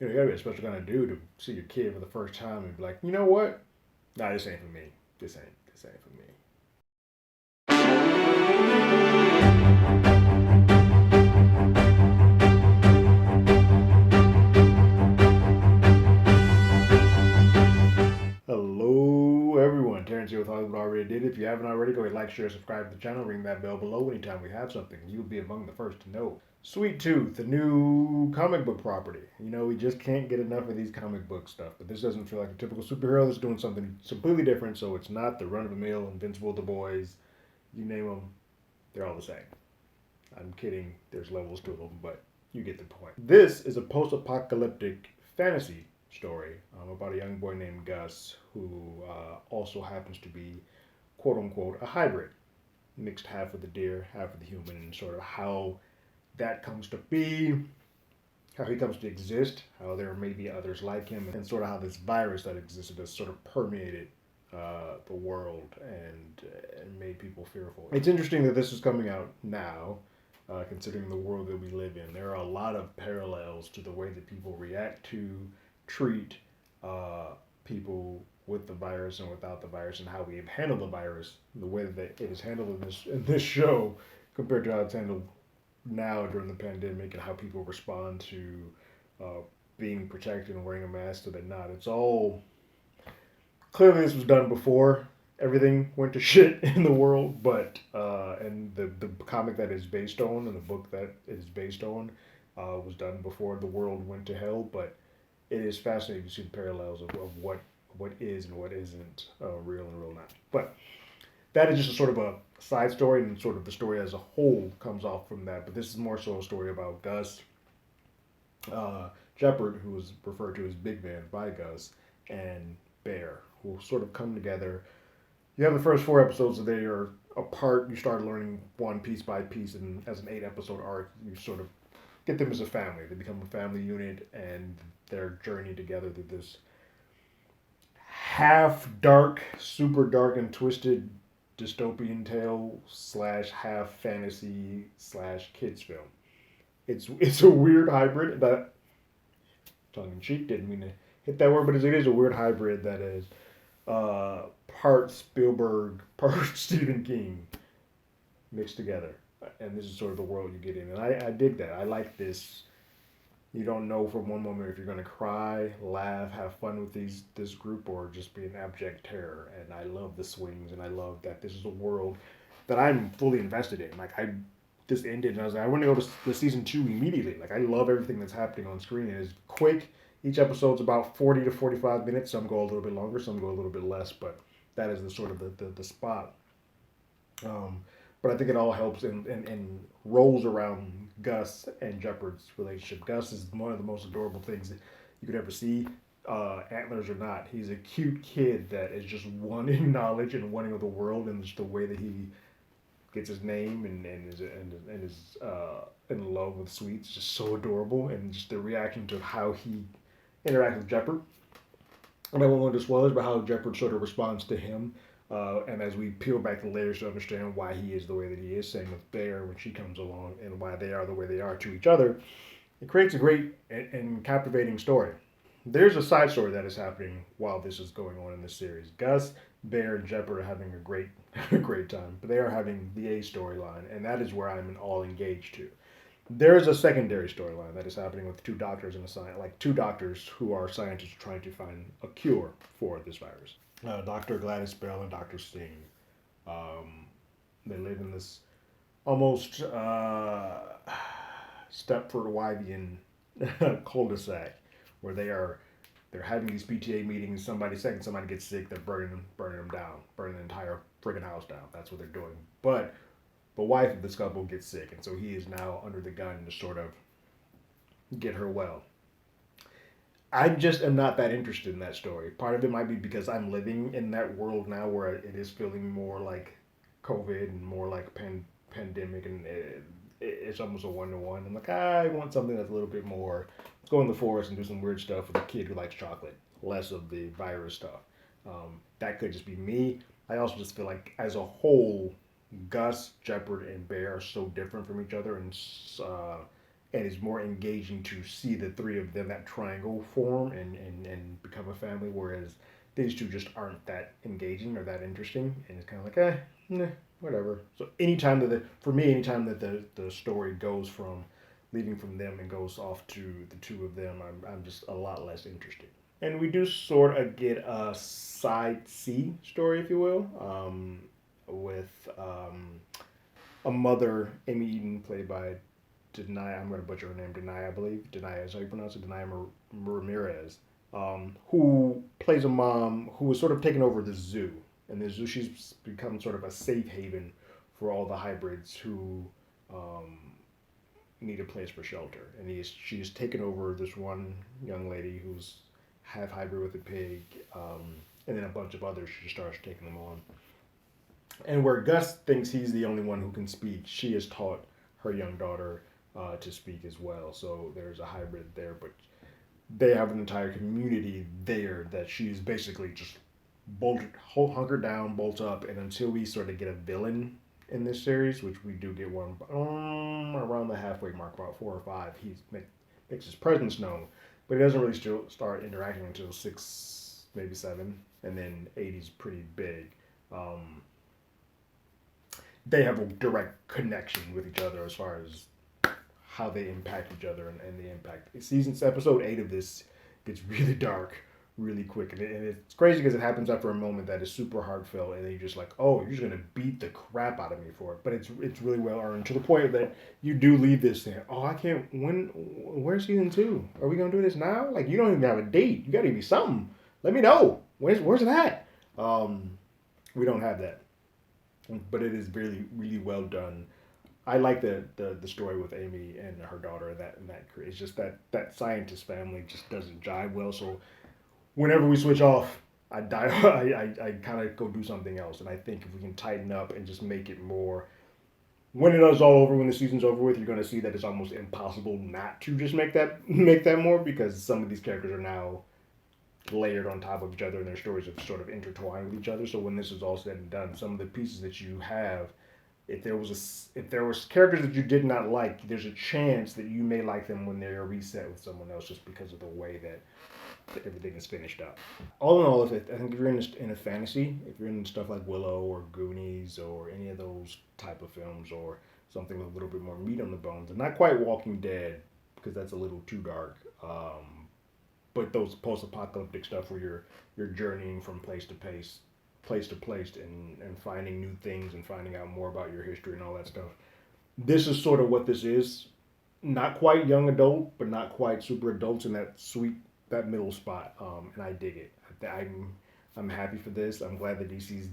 You gotta be a special kind of dude to see your kid for the first time and be like, you know what? Nah, this ain't for me. This ain't for me. Hello, everyone. Terrence here with Hollywood Already Did. If you haven't already, go ahead, like, share, subscribe to the channel, ring that bell below. Anytime we have something, you'll be among the first to know. Sweet Tooth, the new comic book property. We just can't get enough of these comic book stuff. But this doesn't feel like a typical superhero that's doing something completely different. So it's not the run of the mill, Invincible, The Boys, you name them, they're all the same. I'm kidding. There's levels to them, but you get the point. This is a post-apocalyptic fantasy story about a young boy named Gus who also happens to be quote unquote a hybrid, mixed half with the deer, half with the human, and sort of how that comes to be, how he comes to exist, how there may be others like him, and sort of how this virus that existed has sort of permeated the world and made people fearful. It's interesting that this is coming out now, considering the world that we live in. There are a lot of parallels to the way that people react to, treat people with the virus and without the virus, and how we have handled the virus, the way that it is handled in this show, compared to how it's handled now during the pandemic, and how people respond to uh, being protected and wearing a mask or they're not. It's all clearly this was done before everything went to shit in the world, but and the comic that is based on and the book that it is based on was done before the world went to hell. But it is fascinating to see the parallels of what is and what isn't real and real not. But that is just a sort of a side story, and sort of the story as a whole comes off from that. But this is more so a story about Gus Shepard, who was referred to as Big Man by Gus, and Bear, who sort of come together. You have the first four episodes that they are apart. You start learning one piece by piece, and as an 8 episode arc, you sort of get them as a family. They become a family unit, and their journey together through this half dark, super dark and twisted dystopian tale slash half fantasy slash kids film. It's a weird hybrid that tongue in cheek didn't mean to hit that word, but it is a weird hybrid that is part Spielberg, part Stephen King mixed together. And this is sort of the world you get in. And I dig that. I like this. You don't know from one moment if you're going to cry, laugh, have fun with this group, or just be an abject terror. And I love the swings, and I love that this is a world that I'm fully invested in. Like, I just ended, and I was like, I want to go to the season two immediately. Like, I love everything that's happening on screen. It is quick. Each episode's about 40 to 45 minutes. Some go a little bit longer, some go a little bit less, but that is the sort of the spot. Um, but I think it all helps and rolls around Gus and Jeopard's relationship. Gus is one of the most adorable things that you could ever see. Antlers or not, he's a cute kid that is just wanting knowledge and wanting of the world, and just the way that he gets his name and is in love with Sweets, just so adorable, and just the reaction to how he interacts with Jeopard. And I won't go into spoilers, but how Jeopard sort of responds to him. And as we peel back the layers to understand why he is the way that he is, same with Bear when she comes along, and why they are the way they are to each other, it creates a great and captivating story. There's a side story that is happening while this is going on in this series. Gus, Bear, and Jeopard are having a great, a great time, but they are having the A storyline, and that is where I'm all engaged to. There's a secondary storyline that is happening with two doctors and a science, like two doctors who are scientists trying to find a cure for this virus. Dr. Gladys Bell and Dr. Sting. Um, they live in this almost Stepford Wivian cul-de-sac where they're having these PTA meetings. Second somebody gets sick, they're burning them down, burning the entire friggin' house down. That's what they're doing. But the wife of this couple gets sick, and so he is now under the gun to sort of get her well. I just am not that interested in that story. Part of it might be because I'm living in that world now where it is feeling more like COVID and more like pandemic, and it's almost a one to one. I'm like, I want something that's a little bit more. Let's go in the forest and do some weird stuff with a kid who likes chocolate, less of the virus stuff. That could just be me. I also just feel like, as a whole, Gus, Jeopard, and Bear are so different from each other, and and it's more engaging to see the three of them, that triangle form and become a family, whereas these two just aren't that engaging or that interesting, and it's kind of like, nah, whatever. So anytime that for me, anytime that the story goes from leaving from them and goes off to the two of them, I'm just a lot less interested. And we do sort of get a side C story, if you will, with a mother, Amy Eden, played by Denai. I'm going to butcher her name, Denai, I believe. Denai is how you pronounce it. Denai Ramirez, who plays a mom who was sort of taking over the zoo. And the zoo, she's become sort of a safe haven for all the hybrids who um, need a place for shelter. And she's taken over this one young lady who's half hybrid with a pig, and then a bunch of others. She starts taking them on. And where Gus thinks he's the only one who can speak, she has taught her young daughter to speak as well. So there's a hybrid there, but they have an entire community there that she's basically just bolted, hunkered down, bolt up, and until we sort of get a villain in this series, which we do get one around the halfway mark, about 4 or 5, makes his presence known, but he doesn't really still start interacting until 6, maybe 7, and then 8's pretty big. Um, they have a direct connection with each other as far as how they impact each other and the impact. Episode 8 of this gets really dark really quick, and it's crazy because it happens after a moment that is super heartfelt, and then you're just like, oh, you're just gonna beat the crap out of me for it. But it's really well earned to the point that you do leave this thing. Oh, I can't. Where's season 2? Are we gonna do this now? Like, you don't even have a date. You gotta give me something. Let me know. Where's that? We don't have that, but it is really really well done. I like the story with Amy and her daughter, and that it's just that scientist family just doesn't jive well. So whenever we switch off, I die. I kind of go do something else. And I think if we can tighten up and just make it more, when it is all over, when the season's over with, you're going to see that it's almost impossible not to just make that more, because some of these characters are now layered on top of each other and their stories have sort of intertwined with each other. So when this is all said and done, some of the pieces that you have, if there was characters that you did not like, there's a chance that you may like them when they're reset with someone else, just because of the way that everything is finished up. All in all, I think if you're in a fantasy, if you're in stuff like Willow or Goonies or any of those type of films, or something with a little bit more meat on the bones, and not quite Walking Dead because that's a little too dark, but those post-apocalyptic stuff where you're journeying from place to place, and finding new things and finding out more about your history and all that stuff. This is sort of what this is. Not quite young adult, but not quite super adults, in that middle spot. And I dig it. I'm happy for this. I'm glad that DC's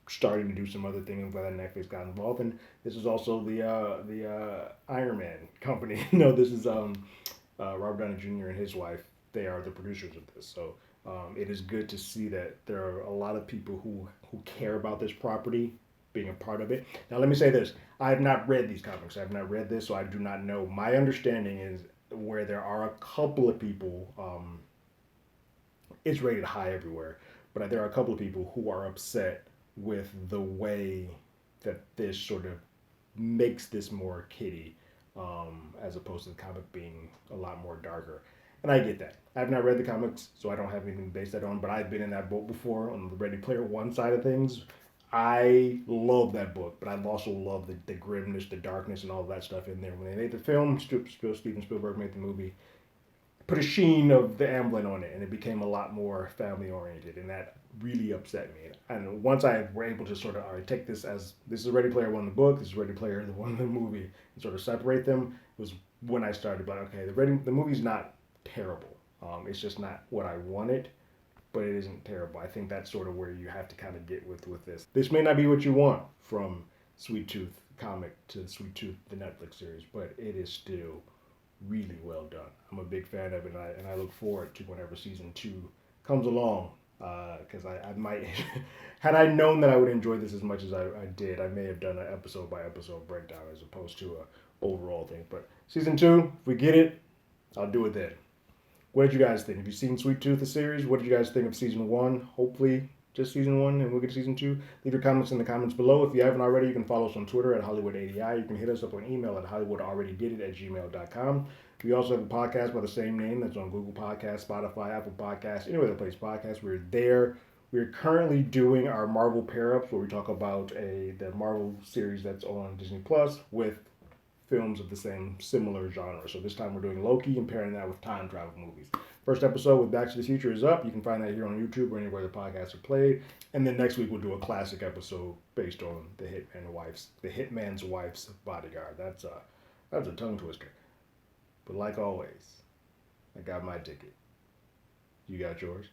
starting to do some other things. I'm glad that Netflix got involved. And this is also the Iron Man company. No, this is Robert Downey Jr. and his wife. They are the producers of this. So it is good to see that there are a lot of people who care about this property being a part of it. Now, let me say this. I have not read these comics. I have not read this, so I do not know. My understanding is where there are a couple of people, it's rated high everywhere, but there are a couple of people who are upset with the way that this sort of makes this more kiddie, as opposed to the comic being a lot more darker. And I get that. I have not read the comics, so I don't have anything to base that on, but I've been in that boat before on the Ready Player One side of things. I love that book, but I also love the grimness, the darkness, and all of that stuff in there. When they made the film, Steven Spielberg made the movie, put a sheen of the Amblin on it, and it became a lot more family oriented, and that really upset me. And once I were able to sort of, all right, take this as this is Ready Player One the book, this is Ready Player the One the movie, and sort of separate them, was when I started. But okay, the movie's not terrible. It's just not what I wanted, but it isn't terrible. I think that's sort of where you have to kind of get with this. This may not be what you want from Sweet Tooth comic to Sweet Tooth the Netflix series, but it is still really well done. I'm a big fan of it, and I look forward to whenever season 2 comes along, because I might, had I known that I would enjoy this as much as I did, I may have done an episode by episode breakdown as opposed to a overall thing. But season 2, if we get it, I'll do it then. What did you guys think? Have you seen Sweet Tooth the series? What did you guys think of season 1? Hopefully just season one, and we'll get to season two. Leave your comments in the comments below. If you haven't already, you can follow us on Twitter at HollywoodADI. You can hit us up on email at HollywoodAlreadyDidIt@gmail.com. We also have a podcast by the same name that's on Google Podcasts, Spotify, Apple Podcasts, anywhere that plays podcasts. We're there. We're currently doing our Marvel pair ups where we talk about the Marvel series that's on Disney Plus with films of the same similar genre. So this time we're doing Loki and pairing that with time travel movies. First episode with Back to the Future is up. You can find that here on YouTube or anywhere the podcasts are played. And then next week we'll do a classic episode based on the Hitman's Wife's Bodyguard. That's a tongue twister. But like always, I got my ticket. You got yours.